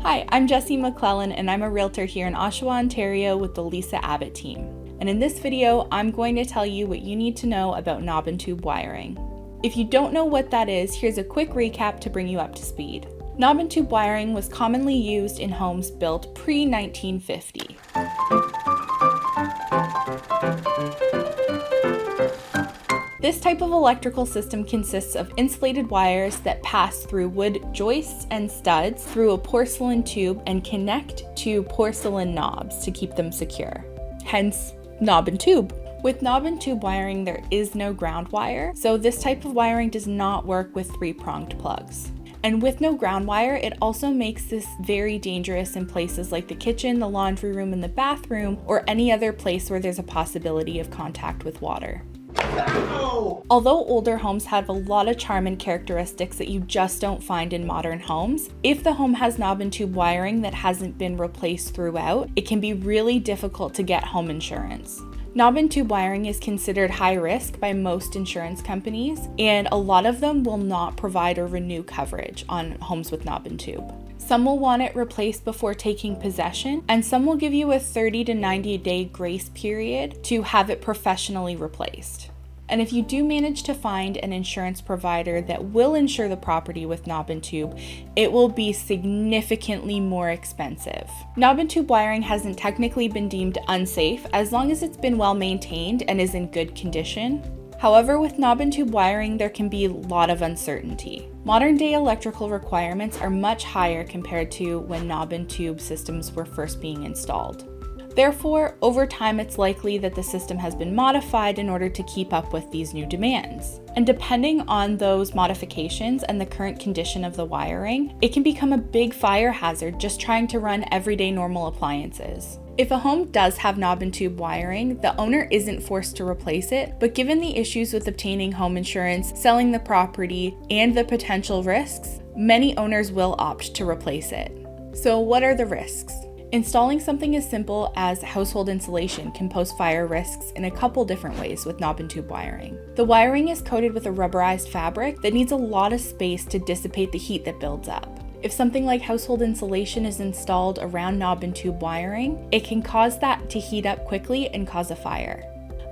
Hi, I'm Jessie McClellan and I'm a realtor here in Oshawa, Ontario with the Lisa Abbott team. And in this video, I'm going to tell you what you need to know about knob and tube wiring. If you don't know what that is, here's a quick recap to bring you up to speed. Knob and tube wiring was commonly used in homes built pre-1950. This type of electrical system consists of insulated wires that pass through wood joists and studs through a porcelain tube and connect to porcelain knobs to keep them secure. Hence, knob and tube. With knob and tube wiring, there is no ground wire, so this type of wiring does not work with three-pronged plugs. And with no ground wire, it also makes this very dangerous in places like the kitchen, the laundry room, and the bathroom, or any other place where there's a possibility of contact with water. Although older homes have a lot of charm and characteristics that you just don't find in modern homes, if the home has knob and tube wiring that hasn't been replaced throughout, it can be really difficult to get home insurance. Knob and tube wiring is considered high risk by most insurance companies, and a lot of them will not provide or renew coverage on homes with knob and tube. Some will want it replaced before taking possession, and some will give you a 30 to 90 day grace period to have it professionally replaced. And if you do manage to find an insurance provider that will insure the property with knob and tube, it will be significantly more expensive. Knob and tube wiring hasn't technically been deemed unsafe as long as it's been well maintained and is in good condition. However, with knob and tube wiring, there can be a lot of uncertainty. Modern day electrical requirements are much higher compared to when knob and tube systems were first being installed. Therefore, over time, it's likely that the system has been modified in order to keep up with these new demands. And depending on those modifications and the current condition of the wiring, it can become a big fire hazard just trying to run everyday normal appliances. If a home does have knob and tube wiring, the owner isn't forced to replace it, but given the issues with obtaining home insurance, selling the property, and the potential risks, many owners will opt to replace it. So what are the risks? Installing something as simple as household insulation can pose fire risks in a couple different ways with knob and tube wiring. The wiring is coated with a rubberized fabric that needs a lot of space to dissipate the heat that builds up. If something like household insulation is installed around knob and tube wiring, it can cause that to heat up quickly and cause a fire.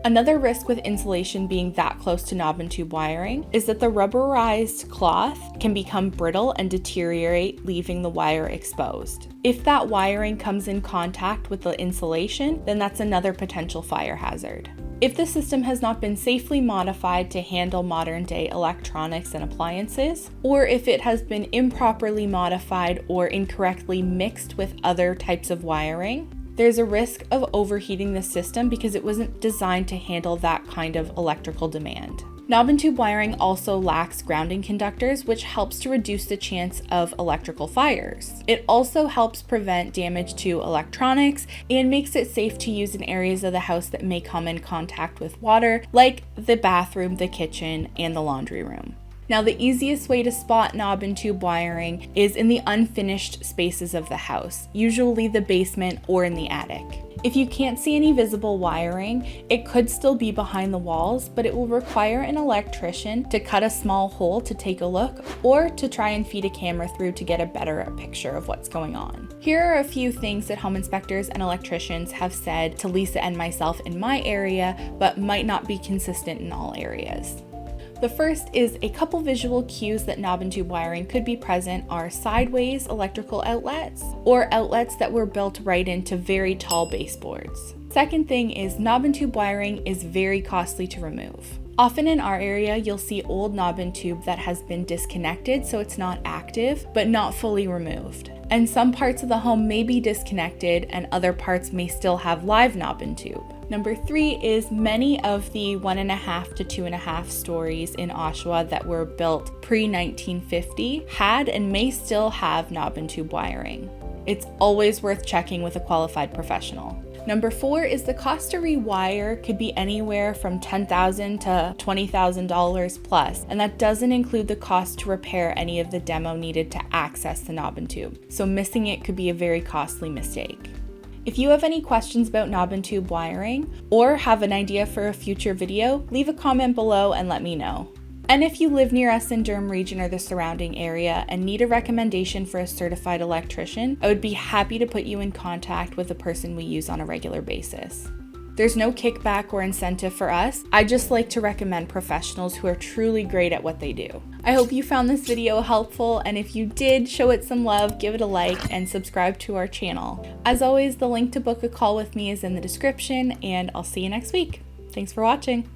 Another risk with insulation being that close to knob and tube wiring is that the rubberized cloth can become brittle and deteriorate, leaving the wire exposed. If that wiring comes in contact with the insulation, then that's another potential fire hazard. If the system has not been safely modified to handle modern day electronics and appliances, or if it has been improperly modified or incorrectly mixed with other types of wiring, there's a risk of overheating the system because it wasn't designed to handle that kind of electrical demand. Knob and tube wiring also lacks grounding conductors, which helps to reduce the chance of electrical fires. It also helps prevent damage to electronics and makes it safe to use in areas of the house that may come in contact with water, like the bathroom, the kitchen, and the laundry room. Now, the easiest way to spot knob and tube wiring is in the unfinished spaces of the house, usually the basement or in the attic. If you can't see any visible wiring, it could still be behind the walls, but it will require an electrician to cut a small hole to take a look or to try and feed a camera through to get a better picture of what's going on. Here are a few things that home inspectors and electricians have said to Lisa and myself in my area, but might not be consistent in all areas. The first is a couple visual cues that knob and tube wiring could be present are sideways electrical outlets or outlets that were built right into very tall baseboards. Second thing is knob and tube wiring is very costly to remove. Often in our area, you'll see old knob and tube that has been disconnected so it's not active, but not fully removed. And some parts of the home may be disconnected and other parts may still have live knob and tube. Number 3 is many of the 1.5 to 2.5 stories in Oshawa that were built pre-1950 had and may still have knob and tube wiring. It's always worth checking with a qualified professional. Number 4 is the cost to rewire could be anywhere from $10,000 to $20,000 plus, and that doesn't include the cost to repair any of the demo needed to access the knob and tube. So missing it could be a very costly mistake. If you have any questions about knob and tube wiring or have an idea for a future video, leave a comment below and let me know. And if you live near us in Durham region or the surrounding area and need a recommendation for a certified electrician, I would be happy to put you in contact with a person we use on a regular basis. There's no kickback or incentive for us. I just like to recommend professionals who are truly great at what they do. I hope you found this video helpful, and if you did, show it some love, give it a like, and subscribe to our channel. As always, the link to book a call with me is in the description, and I'll see you next week. Thanks for watching.